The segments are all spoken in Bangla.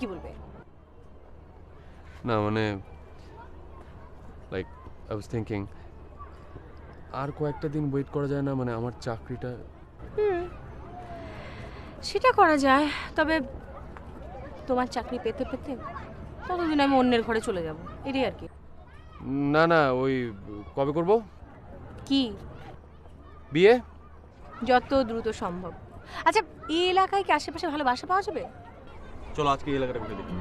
কি বলবে? না মানে লাইক আই ওয়াজ থিংকিং আর কয়েকটা দিন ওয়েট করা যায় না, মানে আমার চাকরিটা। সেটা করা যায়, তবে তোমার চাকরি পেতে পেতে ততদিন আমি অন্যের ঘরে চলে যাব, এটাই আর কি। না না, ওই কবে করব কি? বিয়ে? যত দ্রুত সম্ভব। আচ্ছা, এই এলাকায় কি আশেপাশে ভালো বাসা পাওয়া যাবে? চলো আজকে এই এলাকাটা ঘুরে দেখি।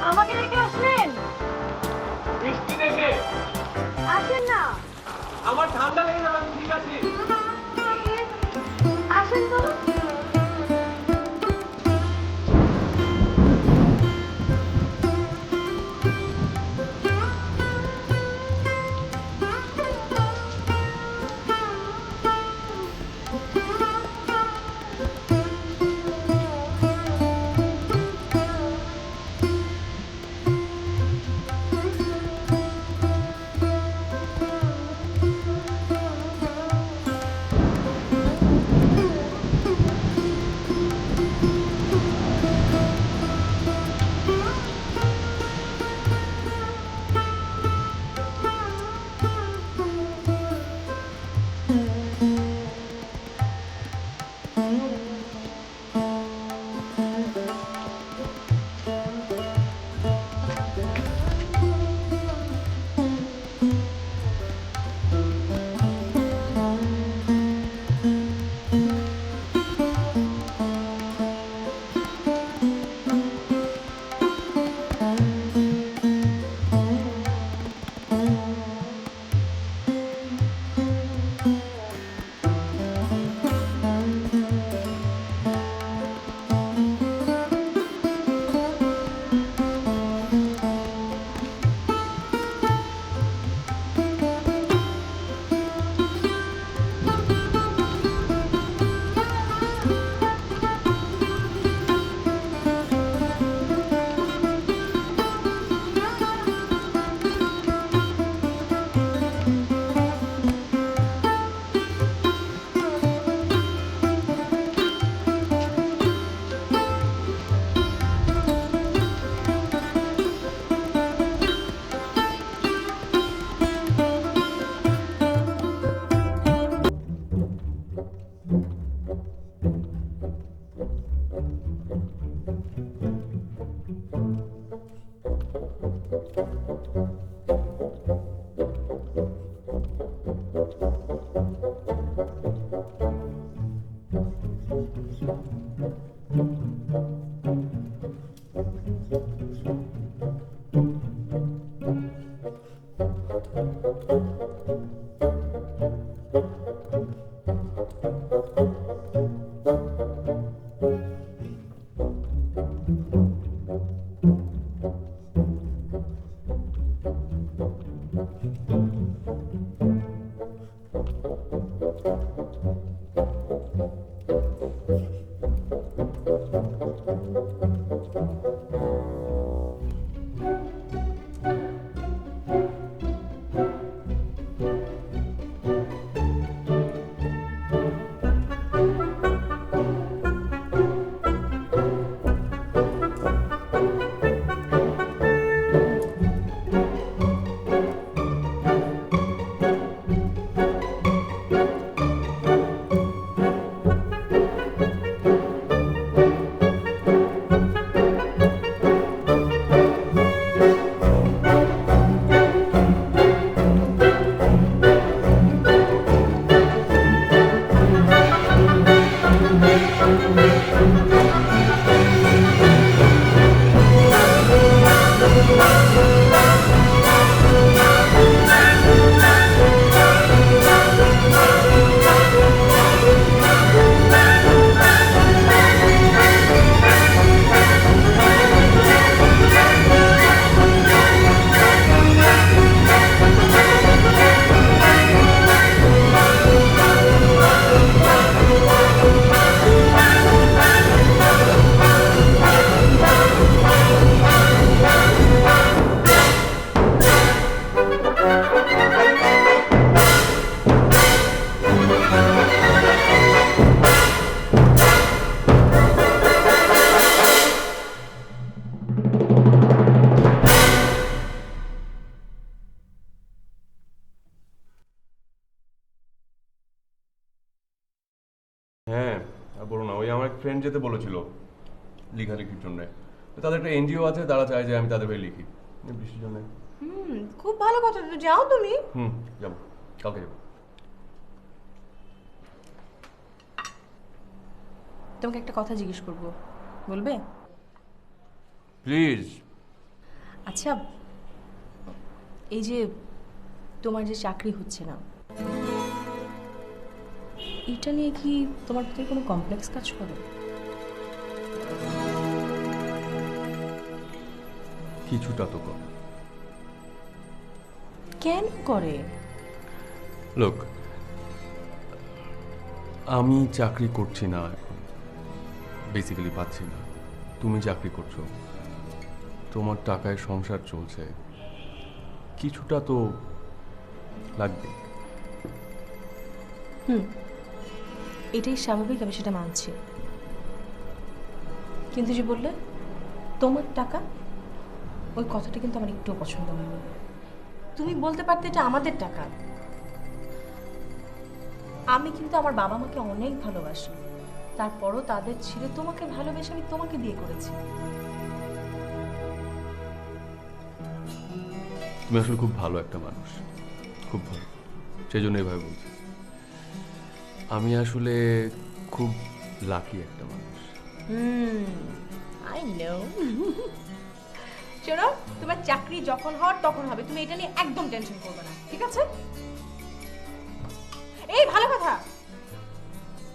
আমাকে রেখে আসলেন? আসেন না। আমার ঠান্ডা লেগে যাবে, আমি ঠিক আছি। আসেন তো। হ্যাঁ, আর বলো না, ওই আমার এক ফ্রেন্ড যেতে বলেছিল লেখালেখির জন্য। তাদের একটা এনজিও আছে, তারা চায় যে আমি তাদের হয়ে লিখি বৃষ্টির জন্য। খুব ভালো কথা, তো যাও তুমি। যাবো, কালকে যাবো। তোমাকে একটা কথা জিজ্ঞেস করব, বলবে? প্লিজ। আচ্ছা, এই যে তোমার যে চাকরি হচ্ছে না, এটা নিয়ে কি তোমার ভিতরে কোনো কমপ্লেক্স কাজ করে? কিছুটা তো কম। কেন করে? লোক, আমি চাকরি করছি না এখন, বেসিক্যালি পাচ্ছি না। তুমি চাকরি করছো, তোমার টাকায় সংসার চলছে, কিছুটা তো লাগবে। এটাই স্বাভাবিক, আমি সেটা মানছি। কিন্তু যে বললে তোমার টাকা, ওই কথাটা কিন্তু আমার একটুও পছন্দ হয়নি। তুমি বলতে পারতে এটা আমাদের টাকা। আমি কিন্তু আমার বাবা মাকে অনেক ভালোবাসি, তারপরও তাদের ছেড়ে তোমাকে ভালোবেসে আমি তোমাকে বিয়ে করেছি। তুমি আসলে খুব ভালো একটা মানুষ, খুব ভালো, সেই জন্য এভাবে বলছি। আমি আসলে খুব লাকি একটা মানুষ। I know. শোনো, তোমার চাকরি যখন হওয়ার তখন হবে, তুমি এটা নিয়ে একদম টেনশন করবে না, ঠিক আছে? এই ভালো কথা,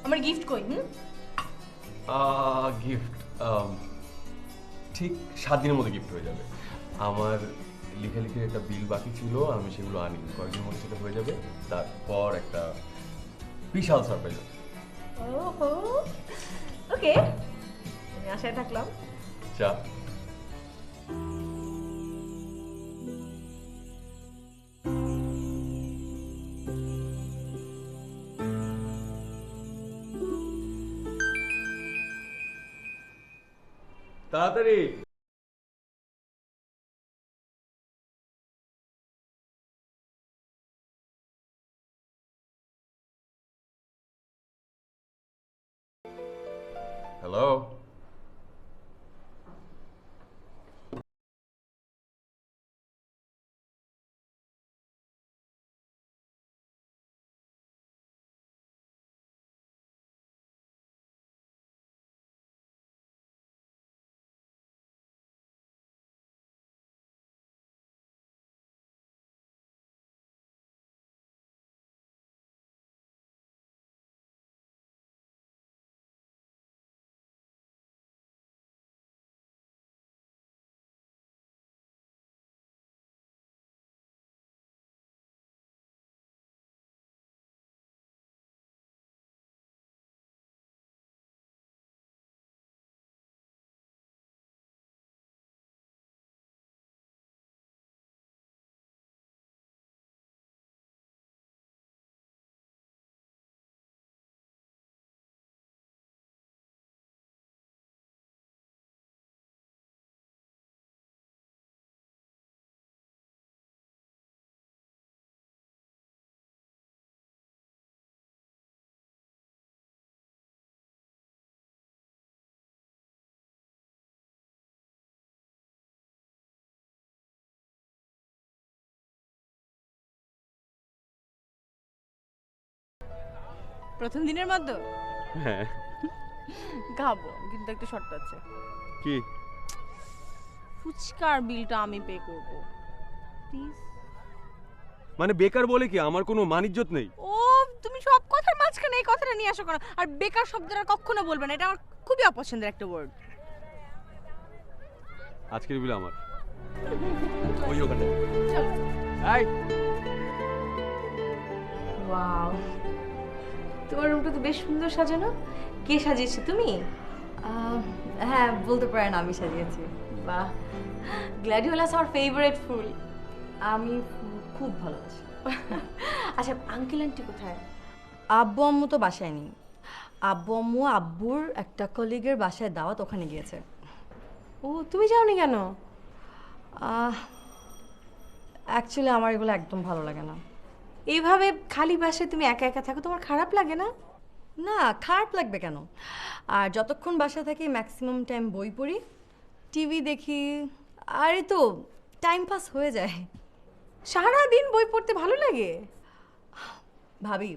আমার গিফট কই? গিফট ঠিক 7 দিনের মধ্যে গিফট হয়ে যাবে। আমার লেখালেখির একটা বিল বাকি ছিল, আমি সেগুলো আনি, কয়েকদিনের মধ্যে সেটা হয়ে যাবে। তারপর একটা বিশাল সারপ্রাইজ আছে। ওহো, ওকে, আমি আশায় থাকলাম। চা। তাড়াতাড়ি। হ্যালো। প্রথম দিনের মতো হ্যাঁ। খাবো, কিন্তু একটা শর্ত আছে। কি? ফুচকার বিলটা আমি পে করব, প্লিজ। মানে বেকার বলে কি আমার কোনো মানিজ্যত নেই? ও, তুমি সব কথার মাঝখানে এই কথাটা নিয়ে আসো কেন? আর বেকার শব্দটা কখনো বলবে না, এটা আমার খুবই অপছন্দের একটা ওয়ার্ড। আজকের বিল আমার। ওই ওখানে। চলো। এই, ওয়াও, তোমার রুমটা তো বেশ সুন্দর সাজানো। কে সাজিয়েছে, তুমি? হ্যাঁ, বলতে পারেন আমি সাজিয়েছি। বাহ, গ্ল্যাডিওলাস আমার ফেভারিট ফুল। আমি খুব ভালোবাসি। আচ্ছা, আঙ্কেল আন্টি কোথায়? আব্বু আম্মু তো বাসায় নেই। আব্বু আম্মু আব্বুর একটা কলিগের বাসায় দাওয়াত, ওখানে গিয়েছে। ও, তুমি যাওনি কেন? অ্যাকচুয়ালি আমার এগুলো একদম ভালো লাগে না। এইভাবে খালি বাসায় তুমি একা একা থাকো, তোমার খারাপ লাগে না? না, খারাপ লাগবে কেন? আর যতক্ষণ বাসায় থাকি ম্যাক্সিমাম টাইম বই পড়ি, টিভি দেখি, আর এই তো টাইম পাস হয়ে যায়। সারাদিন বই পড়তে ভালো লাগে? ভাবি,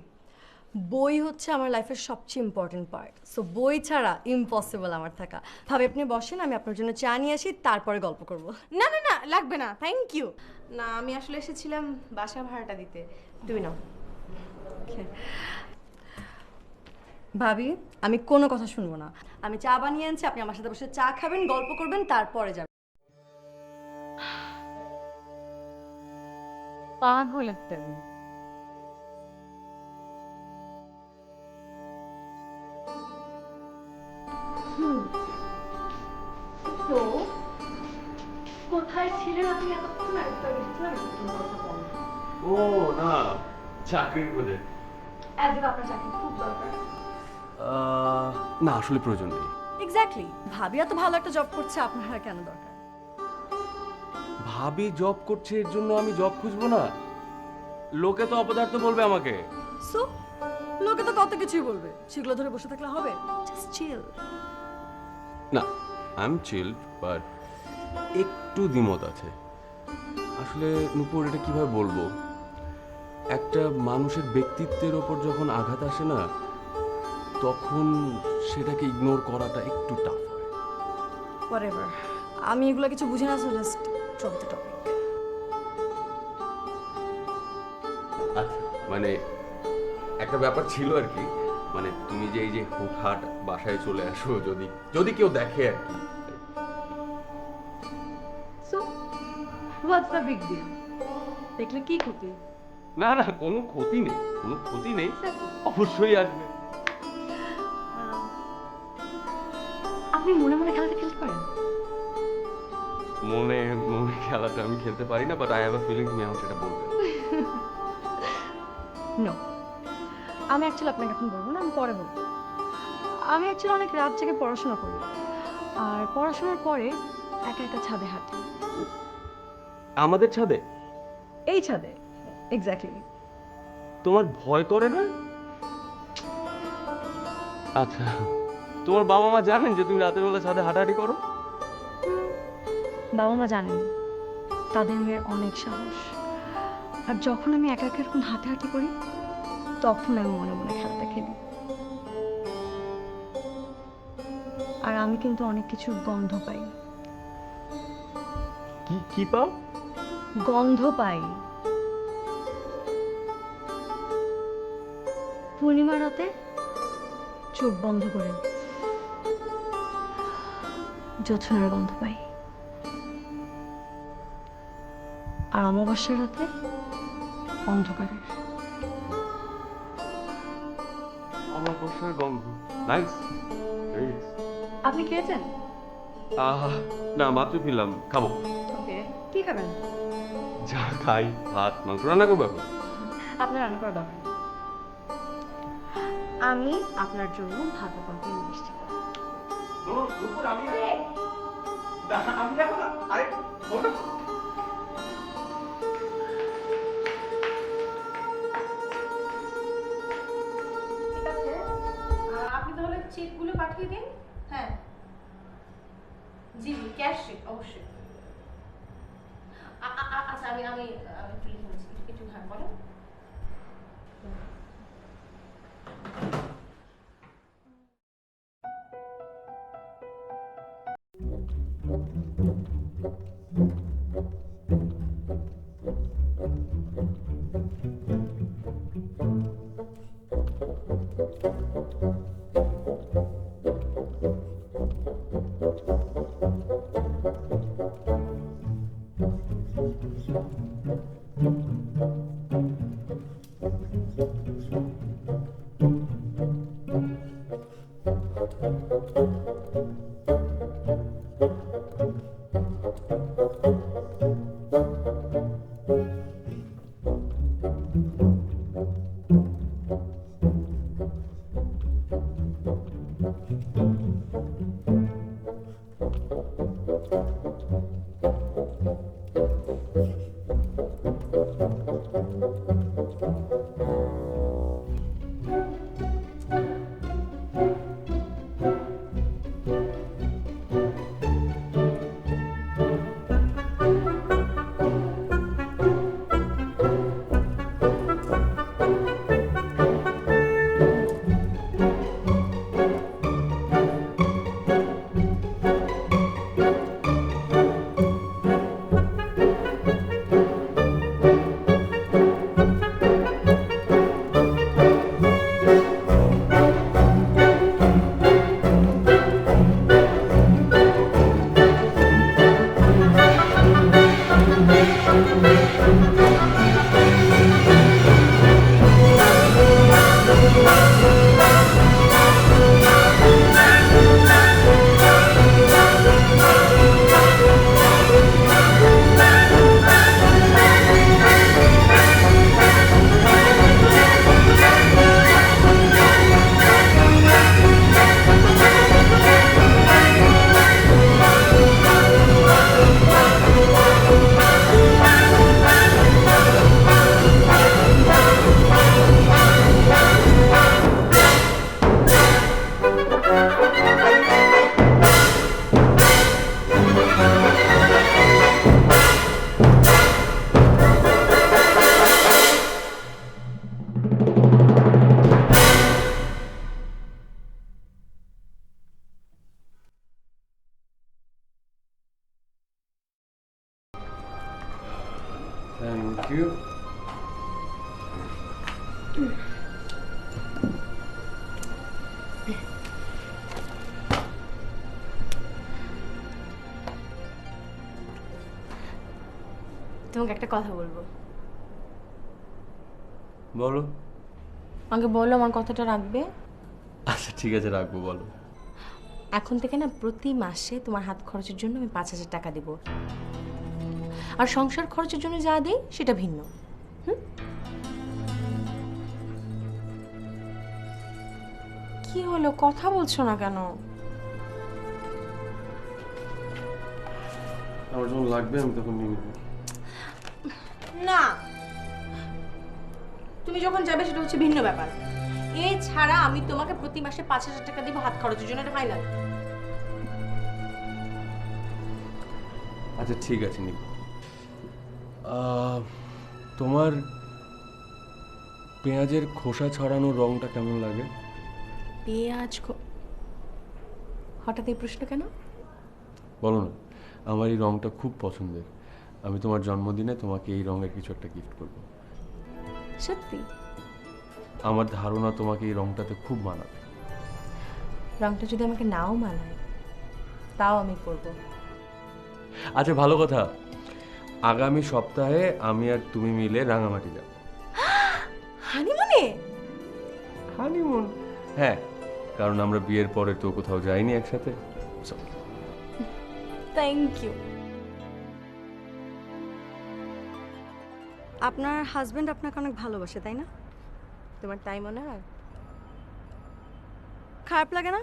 বই হচ্ছে আমার লাইফের সবচেয়ে ইম্পর্টেন্ট পার্ট, সো বই ছাড়া ইম্পসিবল আমার থাকা। ভাবি আপনি বসেন, আমি আপনার জন্য চা নিয়ে আসি, তারপরে গল্প করব। না না না, লাগবে না, থ্যাংক ইউ। না, আমি আসলে এসেছিলাম বাসা ভাড়াটা দিতে। তুমি নাও। ভাবি, আমি কোনো কথা শুনবো না। আমি চা বানিয়ে আনছি, আপনি আমার সাথে বসে চা খাবেন, গল্প করবেন, তারপরে যাবেন। পাগল একটা তো কোথায় ছিলেন আপনি এতক্ষণ? একটা ও না, চাকরির খোঁজে। আপনার চাকরি খুব দরকার। না, আসলে প্রয়োজন নেই। এক্স্যাক্টলি, ভাবি এত ভালো একটা জব করছে, আপনার আর কেন দরকার? ভাবি জব করছে, এর জন্য আমি জব খুঁজবো না? লোকে তো অপদার্থ বলবে আমাকে। সো লোকে তো কত কিছুই বলবে, সেগুলো ধরে বসে থাকলে হবে? Just chill. না, আই এম চিল, বাট একটু দ্বিমত আছে। আসলে নূপুর, এটা কিভাবে বলবো, একটা মানুষের ব্যক্তিত্বের ওপর যখন আঘাত আসে না, তখন সেটাকে ইগনোর করাটা একটু টাফ হয়। হোয়াটএভার, আমি এগুলো কিছু বুঝি না, so just drop the topic. আচ্ছা, মানে একটা ব্যাপার ছিল আর কি, মানে তুমি যে এই যে হুটহাট বাসায় চলে আসো, যদি যদি কেউ দেখে আর কি। So what's the big deal? দেখলে কি ক্ষতি? না না, কোনো ক্ষতি নেই, কোনো ক্ষতি নেই, অবশ্যই আসবে। আপনি মনে মনে খেলাটা খেলতে পারেন? মনে মনে খেলাটা আমি খেলতে পারি না, but I have a feeling তুমি আমার সেটা বলবে। নো, আমি অ্যাকচুয়ালি আপনাকে এখন বলবো না, আমি পরে বলবো। আমি অ্যাকচুয়ালি অনেক রাত জেগে পড়াশোনা করি, আর পড়াশোনার পরে একা একা ছাদে হাঁটি। আমাদের ছাদে? এই ছাদে, এক্স্যাক্টলি। তোমার ভয় করে না? আচ্ছা, তোমার বাবা মা জানেন যে তুমি রাতের বেলা ছাদে হাঁটাহাঁটি করো? বাবা মা জানেন, তাদের মেয়ের অনেক সাহস। আর যখন আমি একা একা এরকম হাঁটাহাঁটি করি, তখন আমি মনে মনে খেলাটা খেলি। আর আমি কিন্তু অনেক কিছুর গন্ধ পাই। কি কি পাও? গন্ধ পাই। পূর্ণিমা রাতে চোখ বন্ধ করে জোছনার গন্ধ পাই, আর অমাবস্যার রাতে অন্ধকারের। আমার বসার গন্ধ। নাইস। আপনি খেয়েছেন? না, মাত্র ফিরলাম, খাবো। ওকে, কি খাবেন? যা খাই, ভাত মাংস রান্না করবো এখন। আপনার রান্না করা দরকার নেই। আমি আপনার জন্য ভাত কম্পেন মিষ্টি করব। ঠিক আছে, আপনি তাহলে চেকগুলো পাঠিয়ে দিন। হ্যাঁ, জি জি, ক্যাশ চেক অবশ্যই। আচ্ছা, আমি আমি একটু লিখে নিচ্ছি, একটু হ্যাঁ বলেন। Thank you. তোমাকে একটা কথা বলবো। বলো। আমাকে বললো আমার কথাটা রাখবে। আচ্ছা ঠিক আছে, রাখবো, বলো। এখন থেকে না প্রতি মাসে তোমার হাত খরচের জন্য আমি 5,000 টাকা দিব, আর সংসার খরচের জন্য যা দেই সেটা ভিন্ন। কি হলো, কথা বলছো না কেন? আমার যখন লাগবে আমি তখন নিয়ে নেবো। না, তুমি যখন যাবে সেটা হচ্ছে ভিন্ন ব্যাপার। এছাড়া আমি তোমাকে প্রতি মাসে 5,000 টাকা দিব হাত খরচের জন্য, এটা ফাইনাল। আচ্ছা ঠিক আছে, নিব। তোমার পেঁয়াজের খোসা ছড়ানো রংটা কেমন লাগে? পেঁয়াজ হঠাৎ এই প্রশ্ন কেন? বলো না, আমার এই রংটা খুব পছন্দের। আমি তোমার জন্মদিনে তোমাকে এই রঙের কিছু একটা গিফট করব। সত্যি? আমার ধারণা তোমাকে এই রংটাতে খুব মানাবে। রংটা যদি আমাকে নাও মানায় তাও আমি করবো। আচ্ছা ভালো কথা, আগামী সপ্তাহে আমি আর তুমি মিলে রাঙামাটি যাব। হানিমুনে? হানিমুন? হ্যাঁ, কারণ আমরা বিয়ের পরে তো কোথাও যাইনি একসাথে। Thank you. আপনার হাজবেন্ড আপনাকে অনেক ভালোবাসে, তাই না? তোমার তাই মনে হয়? খারাপ লাগে না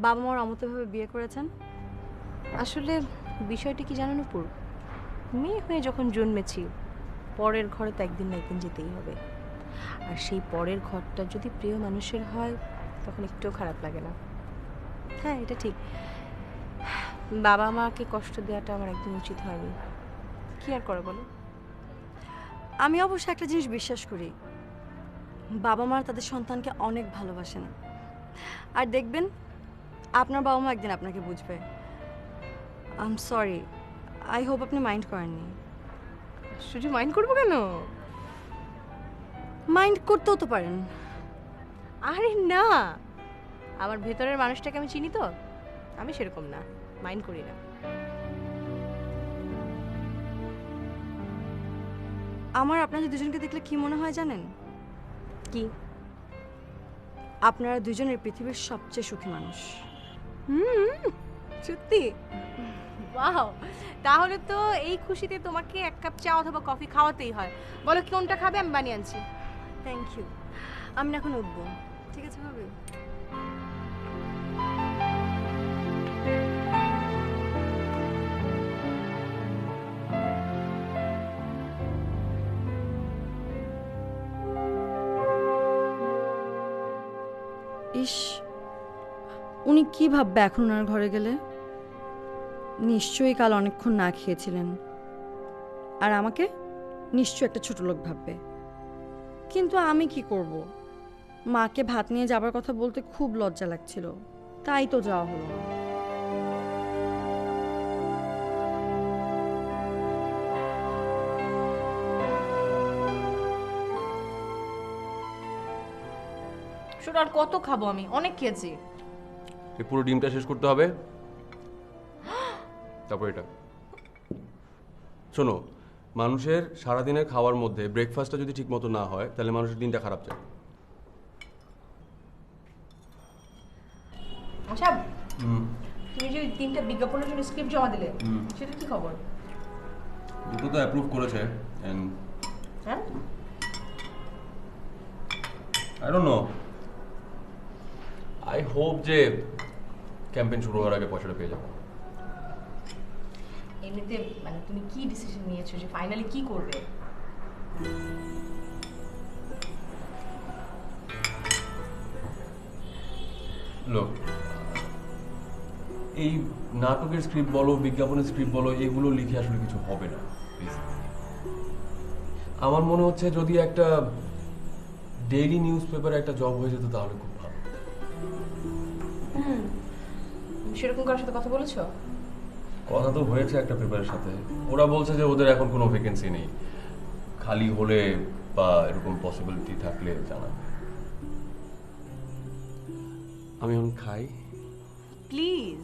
বাবা মার অমতভাবে বিয়ে করেছেন? আসলে বিষয়টা কি জানো নূপুর, মেয়ে হয়ে যখন জন্মেছি পরের ঘরে তো একদিন না একদিন যেতেই হবে। আর সেই পরের ঘরটা যদি প্রিয় মানুষের হয় তখন একটুও খারাপ লাগে না। হ্যাঁ, এটা ঠিক, বাবা মাকে কষ্ট দেওয়াটা আমার একদম উচিত হয়নি। কি আর করে বলো? আমি অবশ্য একটা জিনিস বিশ্বাস করি, বাবা মার তাদের সন্তানকে অনেক ভালোবাসেন। আর দেখবেন আপনার বাবা মা একদিন আপনাকে বুঝবে। I am sorry, I hope আপনি মাইন্ড করেননি। শুধু মাইন্ড করবো কেন? মাইন্ড করতেও তো পারেন। আরে না, আমার ভেতরের মানুষটাকে আমি চিনি তো, আমি সেরকম না, মাইন্ড করি না। আমার আপনাদের দুজনকে দেখলে কি মনে হয় জানেন? কি? আপনারা দুজনের পৃথিবীর সবচেয়ে সুখী মানুষ। সত্যি? ওয়াও, তাহলে তো এই খুশিতে তোমাকে এক কাপ চা অথবা কফি খাওয়াতেই হয়। বলো কোনটা খাবে, আমি বানিয়ে আনছি। Thank you. আমি না এখন উঠবো। ঠিক আছে ভাবি? ইস, উনি কি ভাববে এখন ওনার ঘরে গেলে? নিশ্চয়ই কাল অনেকক্ষণ না খেয়েছিলেন, আর আমাকে নিশ্চয়ই একটা ছোট লোক ভাববে। কিন্তু আমি কি করব? মাকে ভাত নিয়ে যাবার কথা বলতে খুব লজ্জা লাগছিল, তাই তো যাওয়া হলো। সেটা আর কত খাবো, আমি অনেক খেয়েছি। এই পুরো ডিমটা শেষ করতে হবে, তারপর এটা। শোনো, মানুষের সারাদিনের খাওয়ার মধ্যে ব্রেকফাস্টটা যদি ঠিক মতো না হয় তাহলে মানুষের দিনটা খারাপ যায়। আচ্ছা, তুমি যে 3টা বিজ্ঞাপনের জন্য স্ক্রিপ্ট জমা দিলে, সেটা কি খবর? দুটো তো অ্যাপ্রুভ করেছে, হ্যাঁ, I don't know, I hope যে ক্যাম্পেইন শুরু হওয়ার আগে পয়সাটা পেয়ে যাবো। এমনিতে মানে তুমি কি ডিসিশন নিয়েছো যে ফাইনালি কি করবে? লোক, এই নাটকের স্ক্রিপ্ট বলো, বিজ্ঞাপনের স্ক্রিপ্ট বলো, এগুলো লিখে আসলে কিছু হবে না। আমার মনে হচ্ছে যদি একটা ডেইলি নিউজ পেপারে একটা জব হয়ে যেত তাহলে খুব ভালো। সেরকম কারোর সাথে কথা বলেছো? কথা তো হয়েছে একটা পেপারের সাথে, ওরা বলছে যে ওদের এখন কোনো ভ্যাকেন্সি নেই, খালি হলে বা এরকম পসিবিলিটি থাকলে জানাবে। আমি এখন খাই। প্লিজ।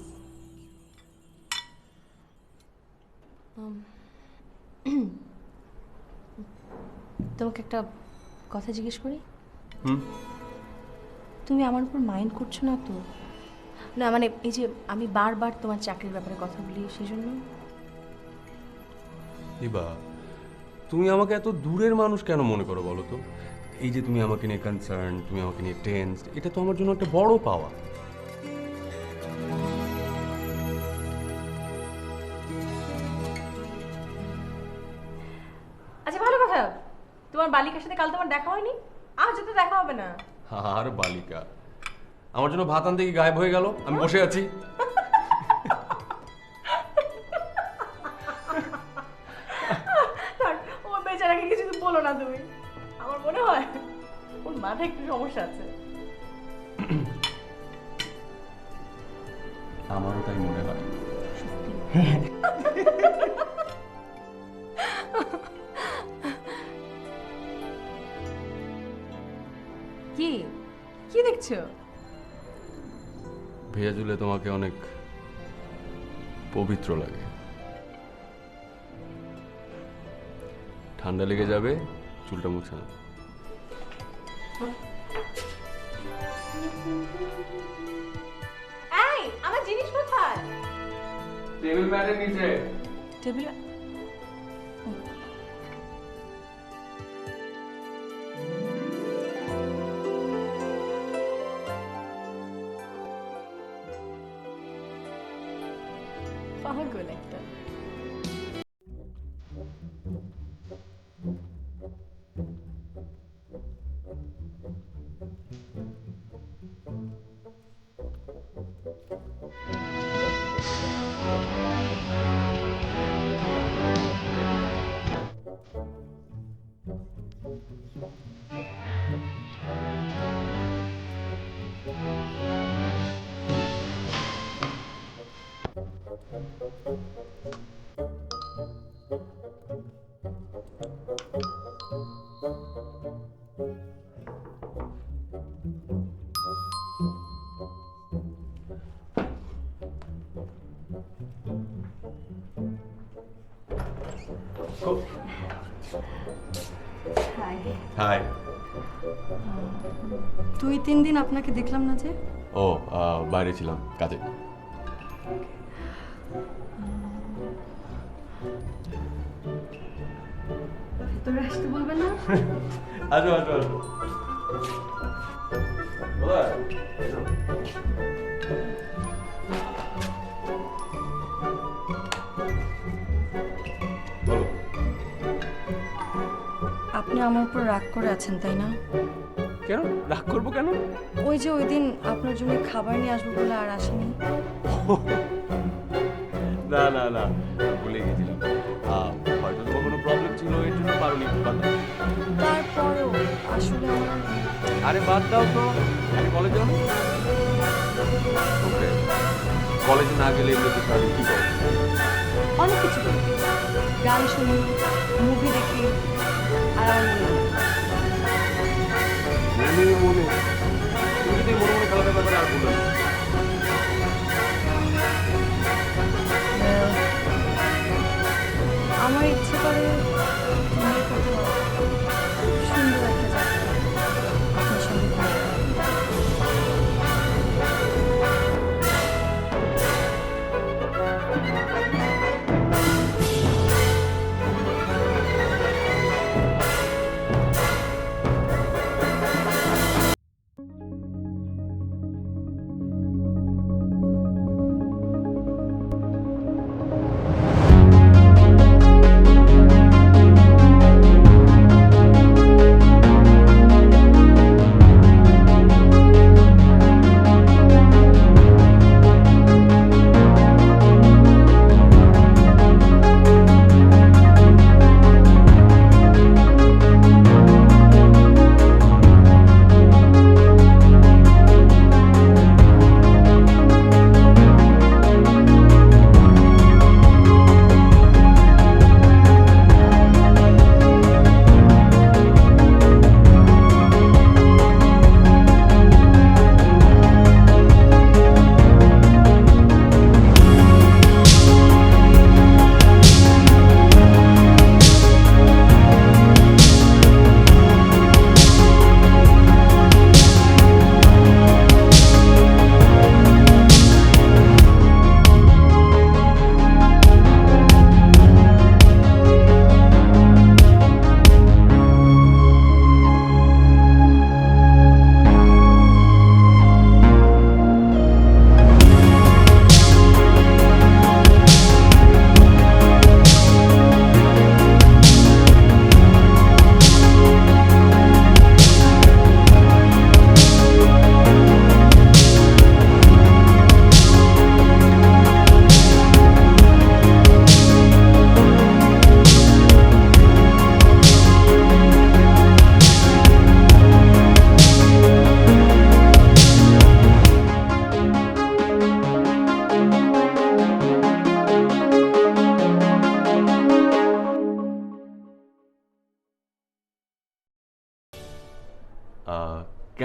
তোমাকে একটা কথা জিজ্ঞেস করি। হুম। তুমি আমার উপর মাইন্ড করছো না তো? না মানে এই যে আমি বারবার তোমার চাকরির ব্যাপারে কথা বলি সেই জন্য। দিবা, তুমি আমাকে এত দূরের মানুষ কেন মনে করো বলো তো? এই যে তুমি আমাকে নিয়ে কনসার্ন, তুমি আমাকে নিয়ে টেন্স, এটা তো আমার জন্য একটা বড় পাওয়া। আচ্ছা ভালো কথা, তোমার বালিকার সাথে কাল তোমার দেখা হয়নি? আজ তো দেখা হবে না। আর বালিকা আমার জন্য ভাত আনতে কি গায়েব হয়ে গেল? আমি বসে আছি। ওর বেচারাকে কিছু বলো না তুমি, আমার মনে হয় ওর মাথায় একটু সমস্যা আছে। আমারও তাই মনে হয়। কি কি দেখছো? ভেজা চুলে তোমাকে অনেক পবিত্র লাগে। ঠান্ডা লেগে যাবে, চুলটা মুছে না। এই আমার জিনিস কোথায়? টেবিল ম্যাটের নিচে। টেবিল। পাগল একটা। হাই। 2-3 দিন আপনাকে দেখলাম না যে। ও বাইরে ছিলাম কাজে। ভেতরে আসতে বলবেন না? আসো আসো আসো। বলো। আপনি আমার উপর রাগ করে আছেন তাই না? কেন রাগ করবো কেন? ওই যে ওই দিন আপনার জন্য খাবার নিয়ে আসবো বলে আর আসেনি। না না না, ভুলে গেছিলাম। হয়তো তোমার কোনো প্রবলেম ছিল, এর জন্য পারোনি। তারপরও আসলে আমার আরে বাদ দাও তো, আমি কলেজে যাও। ওকে, কলেজে না গেলে এমনিতে সারাদিন কি করো? অনেক কিছু করি। গান শুনি, মুভি দেখি, আর আমার মনে মনে তুমি যদি মনে মনে খেলার ব্যাপারে আর বলবে না। আমার ইচ্ছে করে বিয়ে করতে হবে। সুন্দর একটা জায়গা আপনার সঙ্গে ঘুরে বেড়াবো।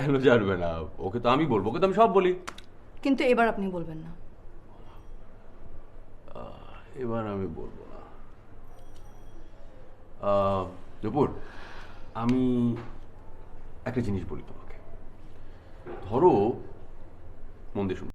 কেন জানবে না? ওকে তো আমি বলবো, ওকে তো আমি সব বলি। কিন্তু এবার আপনি বলবেন না। এবার আমি বলবো না। দুপুর, আমি একটা জিনিস বলি তোমাকে। ধরো, মন দিয়ে শুনো।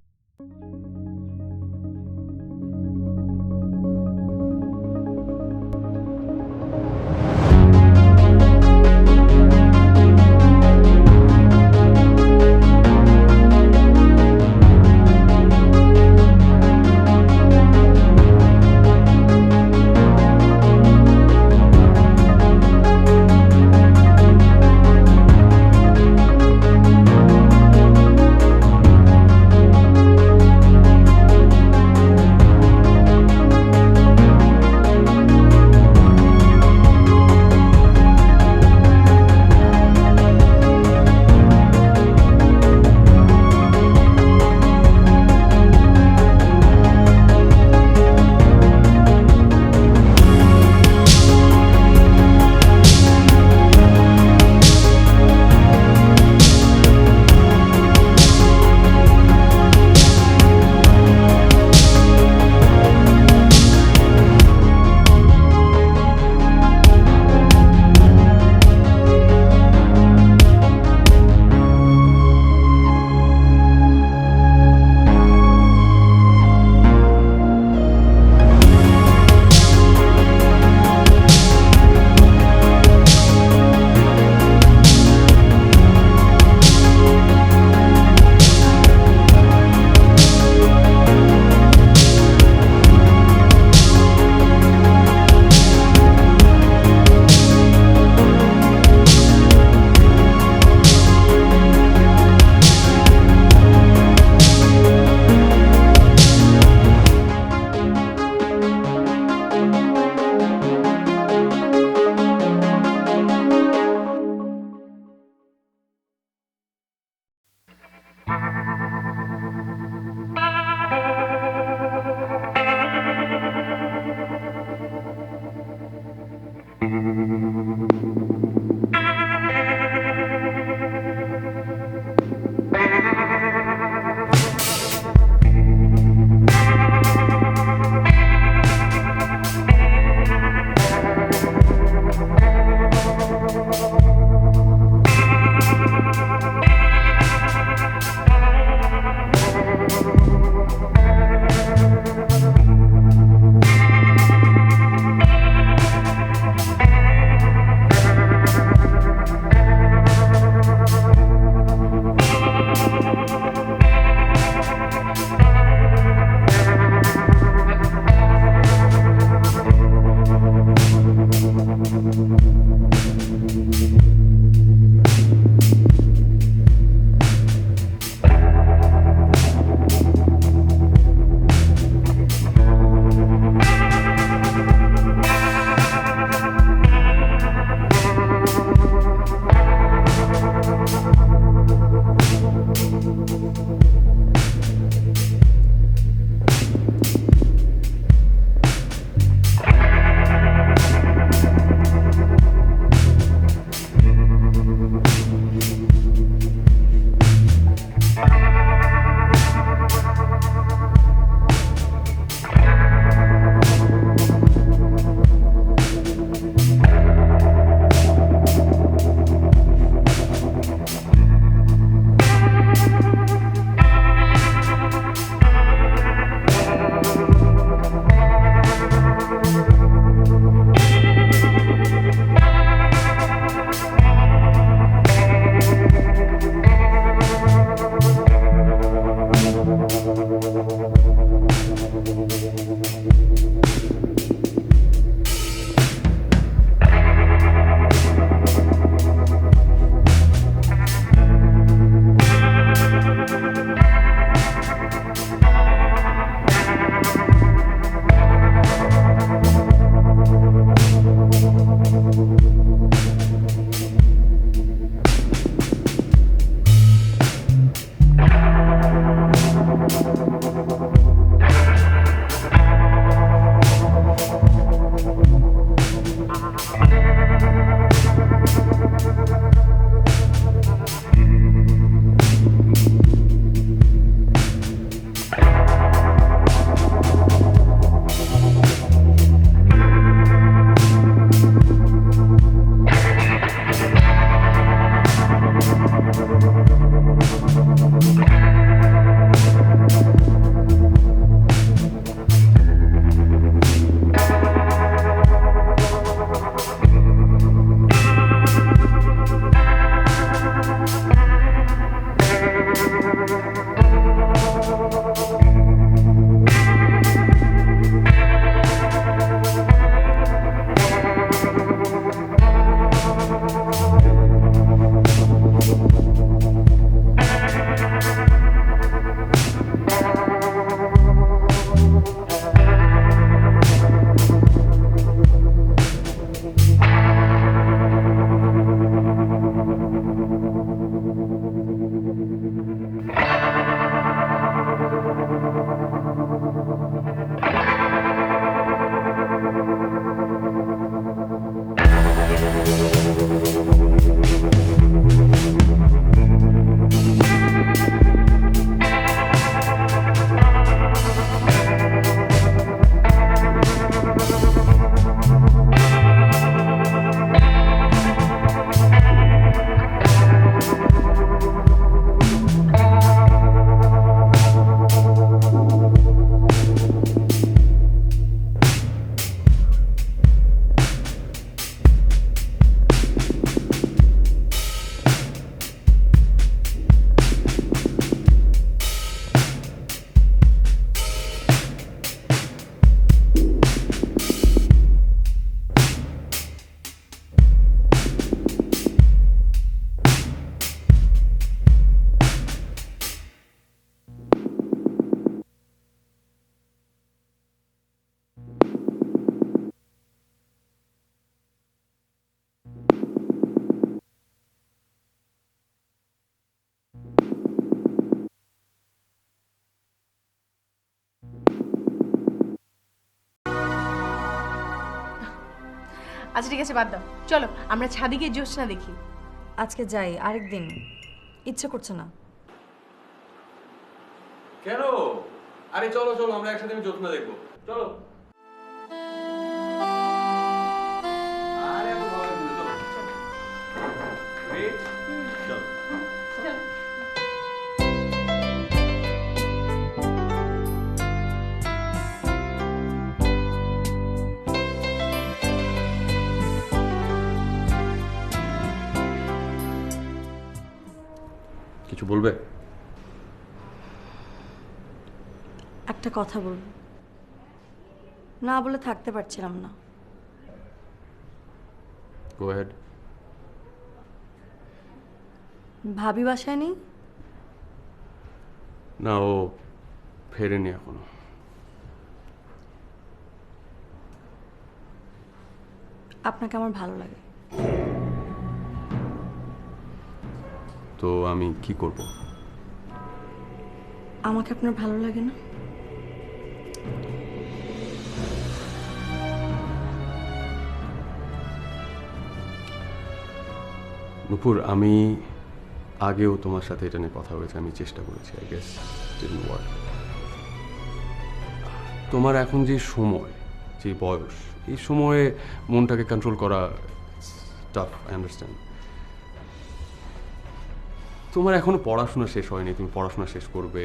আচ্ছা ঠিক আছে, বাদ দাও, চলো আমরা ছাদে গিয়ে জ্যোৎস্না দেখি। আজকে যাই, আরেকদিন ইচ্ছে করছে না। কেন? আরে চলো চলো, আমরা একসাথে জ্যোৎস্না দেখবো, চলো। আরে এত ভালো লাগছে না, চলো। Wait, চলো। চলো। কিছু বলবে? একটা কথা বলবো, না বলে থাকতে পারছিলাম না। Go ahead. ভাবি বাসায় নেই? না, ও ফেরেনি এখনো। আপনাকে আমার ভালো লাগে। তো আমি কি করব? আমাকে আপনার ভালো লাগে না? নুপুর, আমি আগেও তোমার সাথে এটা নিয়ে কথা হয়েছে, আমি চেষ্টা করেছি, আই গেস ডিডন্ট ওয়ার্ক। তোমার এখন যে সময়, যে বয়স, এই সময়ে মনটাকে কন্ট্রোল করা টাফ, আই আন্ডারস্ট্যান্ড। তোমার এখনো পড়াশোনা শেষ হয়নি, তুমি পড়াশোনা শেষ করবে,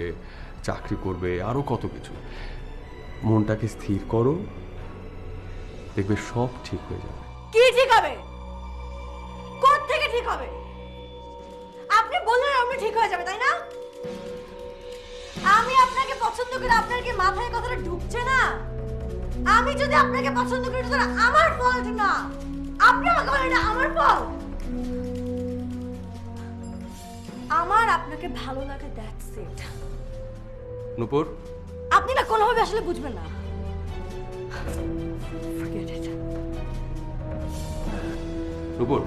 চাকরি করবে, আরো কত কিছু। মনটাকে স্থির করো, দেখবে সব ঠিক হয়ে যাবে। কি ঠিক হবে? কোথা থেকে ঠিক হবে? আপনি বললেন আপনি ঠিক হয়ে যাবে, তাই না? আমি আপনাকে পছন্দ করি, আপনার কি মাথায় কথাটা ঢুকছে না? আমি যদি আপনাকে পছন্দ করি তাহলে আমার ফল্ট না, আপনি আমাকে বলেন এটা আমার ফল্ট। আমার আপনাকে ভালো লাগে, দ্যাটস ইট। নুপুর, আপনি না কোনোভাবে আসলে বুঝবেন না। Forget it. নুপুর,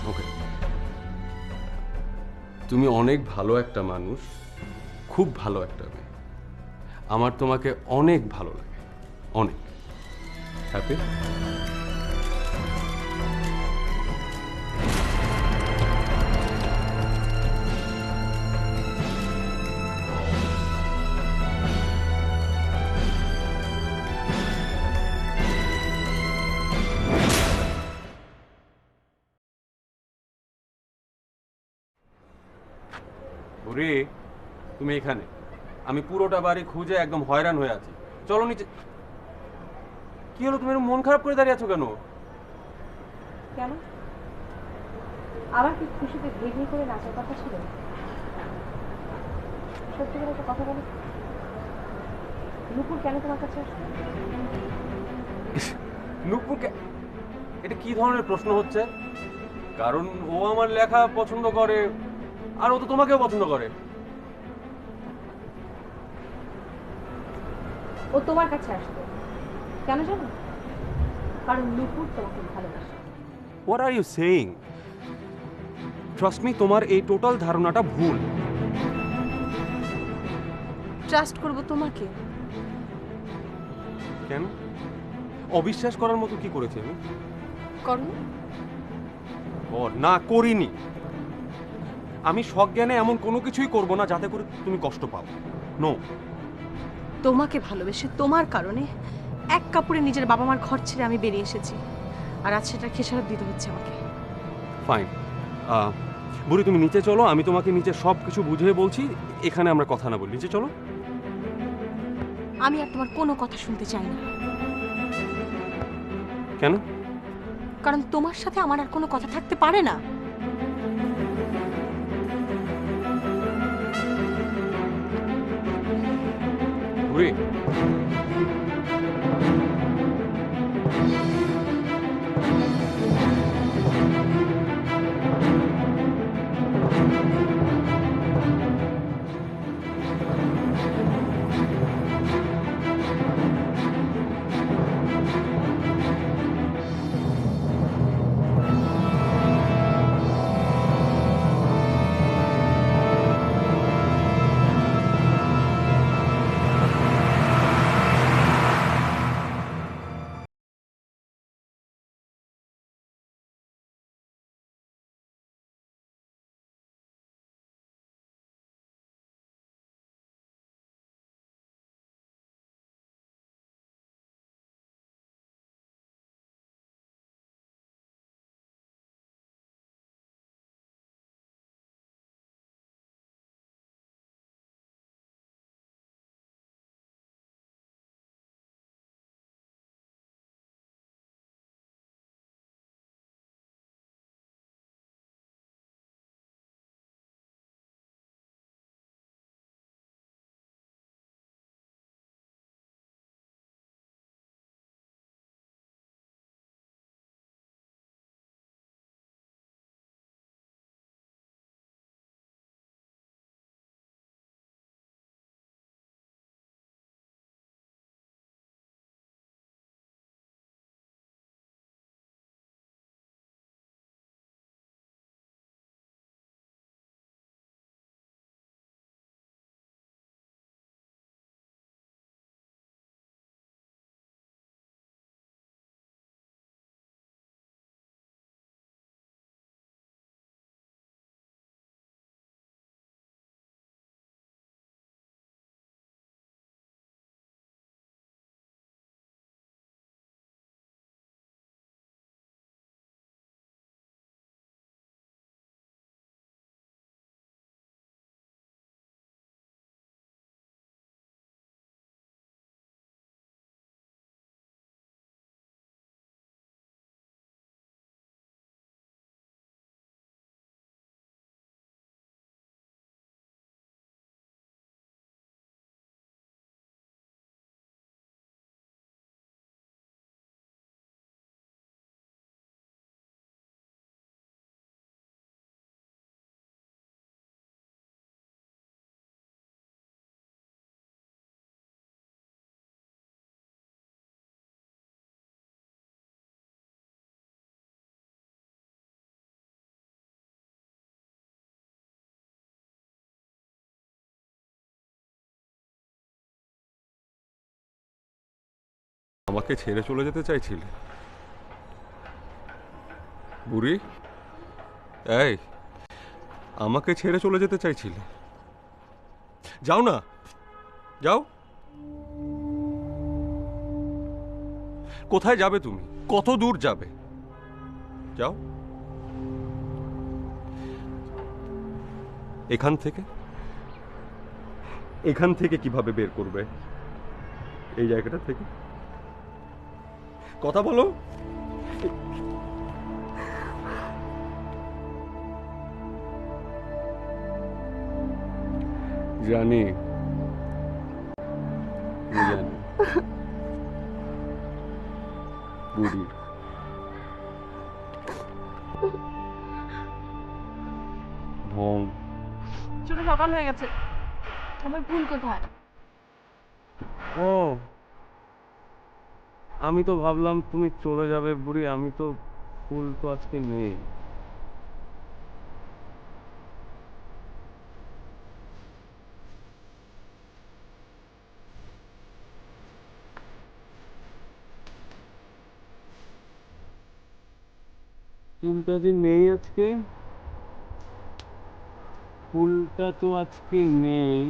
ওকে, তুমি অনেক ভালো একটা মানুষ, খুব ভালো একটা মেয়ে। আমার তোমাকে অনেক ভালো লাগে, অনেক। হ্যাপি? ওরে, তুমি এখানে? আমি পুরোটা বাড়ি খুঁজে একদম হয়রান হয়ে আছি। চলো নিচে। কি হলো, তুমি এরকম মন খারাপ করে দাঁড়িয়ে আছো কেন? কেন? আমার কি খুশিতে ঘে ঘে করে নাচার কথা ছিল? সত্যি করে একটা কথা বলো, নুপুর কেন তোমার কাছে আসবে? নুপুরকে? এটা কি ধরনের প্রশ্ন হচ্ছে? কারণ ও আমার লেখা পছন্দ করে, আর ও তো তোমাকেও পছন্দ করে। ও তোমার কাছে আসবে কেন জানো? কারণ নুপুর তোমাকে ভালোবাসে। What are you saying? Trust me, তোমার এই টোটাল ধারণাটা ভুল। ট্রাস্ট করব তোমাকে? কেন? অবিশ্বাস করার মতো কি করেছি আমি? করো না, করিনি। আমি সজ্ঞানে এমন কোনো কিছুই করব না যাতে করে তুমি কষ্ট পাও। নো। তোমাকে ভালোবেসে তোমার কারণে এক কাপড়ে নিজের বাবা মার ঘর ছেড়ে আমি বেরিয়ে এসেছি, আর আজ সেটা খেসারত দিতে হচ্ছে আমাকে। ফাইন। বুড়ি, তুমি নিচে চলো, আমি তোমাকে নিচে সব কিছু বুঝিয়ে বলছি। এখানে আমরা কথা না বলি, নিচে চলো। আমি আর তোমার কোনো কথা শুনতে চাই না। কেন? কারণ তোমার সাথে আমার আর কোনো কথা থাকতে পারে না। বুড়ি, আমাকে ছেড়ে চলে যেতে চাইছিলে? বুড়ি, এই, আমাকে ছেড়ে চলে যেতে চাইছিলে? যাও না, যাও। কোথায় যাবে তুমি? কত দূর যাবে? যাও। এখান থেকে? এখান থেকে কিভাবে বের করবে? এই জায়গাটা থেকে? কথা বলো। জানি, জানি, বুড়ি। ঘুম। ছোট সকাল হয়ে গেছে, আমার ভুল কোথায়? ও, আমি তো ভাবলাম তুমি চলে যাবে বুড়ি, আমি তো ফুল তো আজকে নেই। ফুলটা যে নেই আজকে, ফুলটা তো আজকে নেই।